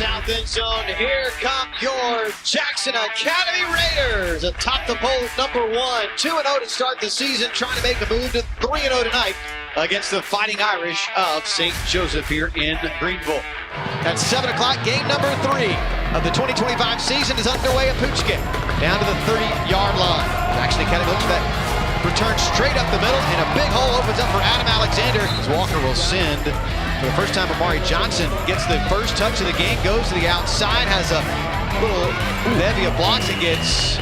south end zone. Here come your Jackson Academy Raiders atop the poll at number 1. 2-0 to start the season, trying to make a move to 3-0 tonight against the Fighting Irish of St. Joseph here in Greenville. At 7 o'clock, game number 3 of the 2025 season is underway at Puchkin. Down to the 30-yard line. Jackson Academy looks for that return straight up the middle, and a big hole opens up for Adam Alexander. As Walker will send, for the first time, Amari Johnson gets the first touch of the game, goes to the outside, has a little bevy of blocks, and gets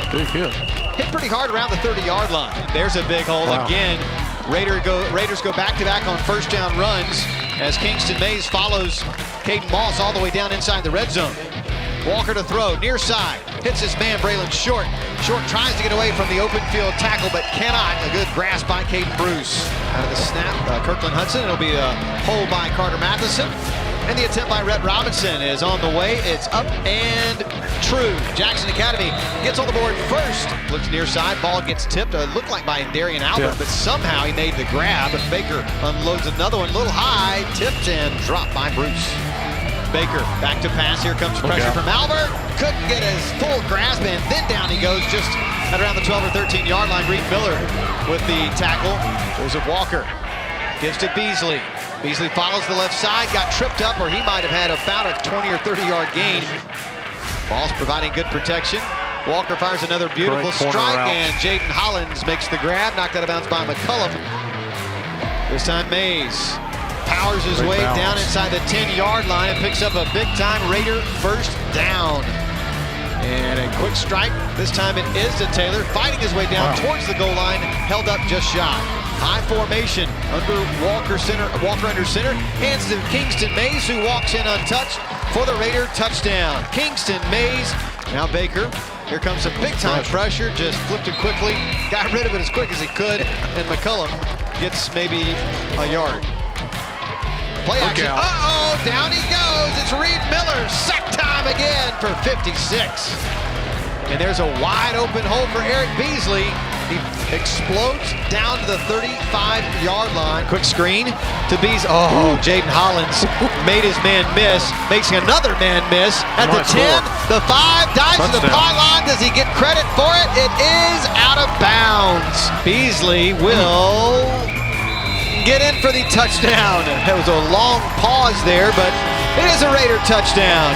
hit pretty hard around the 30-yard line. There's a big hole again. Raiders go back-to-back on first down runs as Kingston Mays follows Caden Moss all the way down inside the red zone. Walker to throw, near side, hits his man Braylon Short. Short tries to get away from the open field tackle, but cannot. A good grasp by Caden Bruce. Out of the snap, Kirkland Hudson. It'll be a hold by Carter Matheson. And the attempt by Rhett Robinson is on the way. It's up and true. Jackson Academy gets on the board first. Looks near side, ball gets tipped. Looked like by Darian Albert, but somehow he made the grab. Baker unloads another one, a little high, tipped and dropped by Bruce. Baker back to pass. Here comes pressure from Albert. Couldn't get his full grasp, and then down he goes just at around the 12 or 13-yard line. Reed Miller with the tackle. Joseph Walker gives to Beasley. Beasley follows the left side, got tripped up, or he might have had about a 20 or 30-yard gain. Ball's providing good protection. Walker fires another beautiful strike, and Jaden Hollins makes the grab, knocked out of bounds by McCullum. This time Mays powers his way down inside the 10-yard line and picks up a big-time Raider first down. And a quick strike. This time it is to Taylor, fighting his way down towards the goal line, held up just shy. High formation under Walker under center, hands to Kingston Mays, who walks in untouched for the Raider touchdown. Kingston Mays, now Baker. Here comes some big-time pressure, just flipped it quickly, got rid of it as quick as he could, and McCullum gets maybe a yard. Play action. Uh-oh, down he goes. It's Reed Miller. Sack time again for 56. And there's a wide open hole for Eric Beasley. He explodes down to the 35-yard line. Quick screen to Beasley. Oh, Jaden Hollins made his man miss, makes another man miss. At the 10, the 5, dives to the pylon. Does he get credit for it? It is out of bounds. Beasley will get in for the touchdown. That was a long pause there, but it is a Raider touchdown.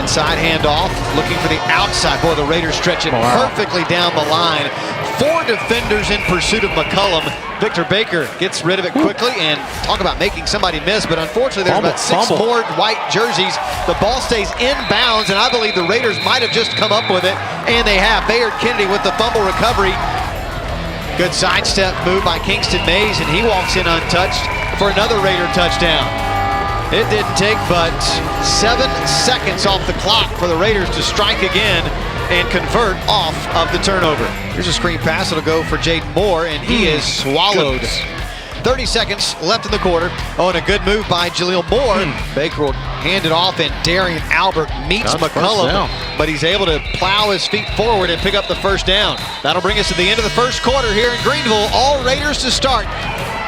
Inside handoff, looking for the outside. Boy, the Raiders stretch it perfectly down the line. 4 defenders in pursuit of McCullum. Victor Baker gets rid of it quickly, and talk about making somebody miss, but unfortunately there's about 6 more white jerseys. The ball stays in bounds, and I believe the Raiders might have just come up with it, and they have. Bayard Kennedy with the fumble recovery. Good sidestep move by Kingston Mays, and he walks in untouched for another Raider touchdown. It didn't take but 7 seconds off the clock for the Raiders to strike again and convert off of the turnover. Here's a screen pass. It'll go for Jaden Moore, and he is swallowed. 30 seconds left in the quarter. Oh, and a good move by Jaleel Moore. Baker will hand it off, and Darian Albert meets McCullum, but he's able to plow his feet forward and pick up the first down. That'll bring us to the end of the first quarter here in Greenville. All Raiders to start.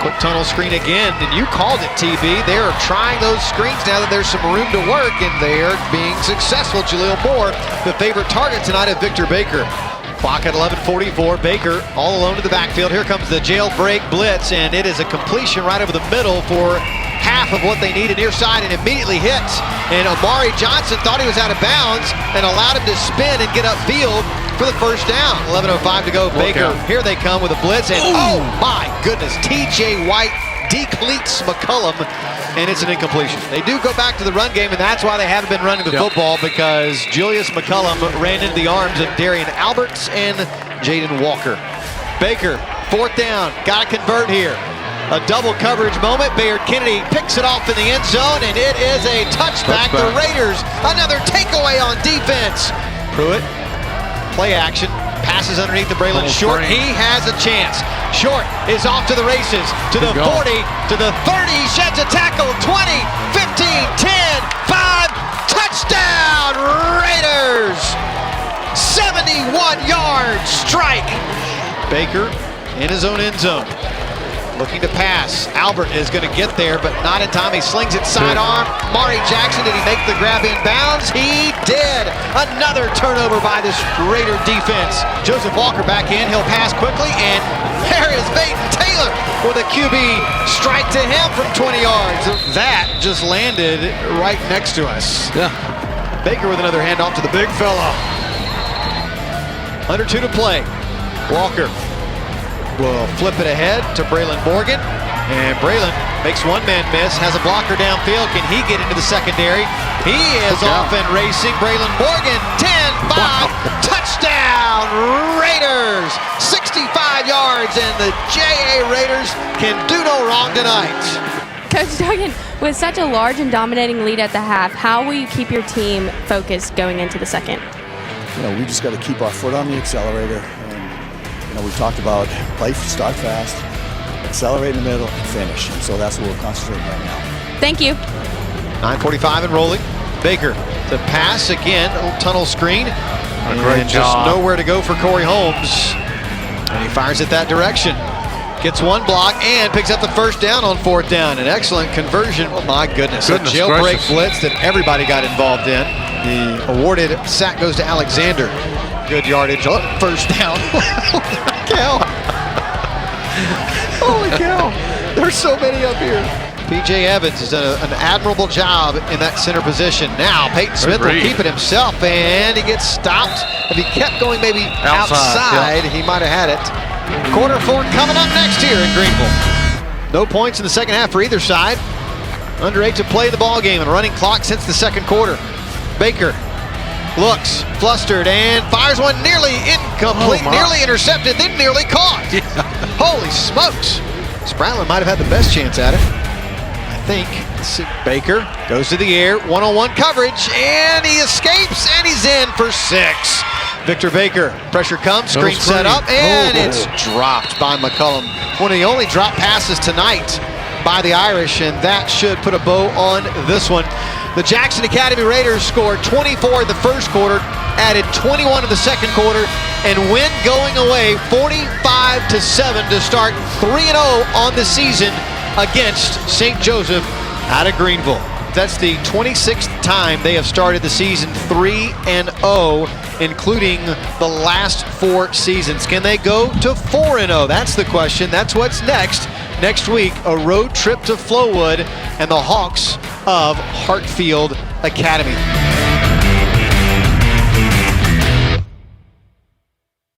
Quick tunnel screen again, and you called it, TB. They are trying those screens now that there's some room to work, and they are being successful. Jaleel Moore, the favorite target tonight of Victor Baker. Clock at 11:44. Baker all alone to the backfield. Here comes the jailbreak blitz, and it is a completion right over the middle for half of what they needed near side, and immediately hits. And Amari Johnson thought he was out of bounds and allowed him to spin and get upfield for the first down. 11:05 to go. Baker, here they come with a blitz, and oh my goodness, TJ White decleats McCullum, and it's an incompletion. They do go back to the run game, and that's why they haven't been running the football, because Julius McCullum ran into the arms of Darian Alberts and Jaden Walker. Baker, 4th down, got to convert here. A double coverage moment. Bayard Kennedy picks it off in the end zone, and it is a touchback. The Raiders, another takeaway on defense. Pruitt, play action, passes underneath the Braylon Short. He has a chance. Short is off to the races, to the 40, to the 30. He sheds a tackle. 20, 15, 10, 5. Touchdown, Raiders! 71-yard strike. Baker in his own end zone. Looking to pass. Albert is going to get there, but not in time. He slings it sidearm. Mari Jackson, did he make the grab in bounds? He did. Another turnover by this Raider defense. Joseph Walker back in. He'll pass quickly, and there is Baden Taylor with a QB strike to him from 20 yards. That just landed right next to us. Yeah. Baker with another handoff to the big fella. Under 2 to play. Walker will flip it ahead to Braylon Morgan, and Braylon makes one man miss, has a blocker downfield. Can he get into the secondary? He is off and racing. Braylon Morgan, 10-5, touchdown Raiders! 65 yards, and the JA Raiders can do no wrong tonight. Coach Duggan, with such a large and dominating lead at the half, how will you keep your team focused going into the second? We just got to keep our foot on the accelerator. We talked about start fast, accelerate in the middle, and finish. And so that's what we're concentrating right now. Thank you. 9:45 and rolling. Baker to pass again, a little tunnel screen. Great just job. nowhere to go for Corey Holmes. And he fires it that direction. Gets one block and picks up the first down on 4th down. An excellent conversion. Oh my goodness. A jailbreak blitz that everybody got involved in. The awarded sack goes to Alexander. Good yardage. Oh, first down. Cow. Holy cow. There's so many up here. P.J. Evans has done an admirable job in that center position. Now Peyton Smith will keep it himself, and he gets stopped. If he kept going maybe outside, he might have had it. Quarter 4 coming up next here in Greenville. No points in the second half for either side. Under 8 to play the ball game and running clock since the second quarter. Baker looks flustered and fires one nearly incomplete, nearly intercepted, then nearly caught. Yeah. Holy smokes. Spratling might have had the best chance at it, I think. Baker goes to the air, one-on-one coverage, and he escapes, and he's in for 6. Victor Baker, pressure comes, screen set up, and it's dropped by McCullum. One of the only drop passes tonight by the Irish, and that should put a bow on this one. The Jackson Academy Raiders scored 24 in the first quarter, added 21 in the second quarter, and win going away 45-7 to start 3-0 on the season against St. Joseph out of Greenville. That's the 26th time they have started the season 3-0, including the last 4 seasons. Can they go to 4-0? That's the question. That's what's next. Next week, a road trip to Flowood and the Hawks of Hartfield Academy.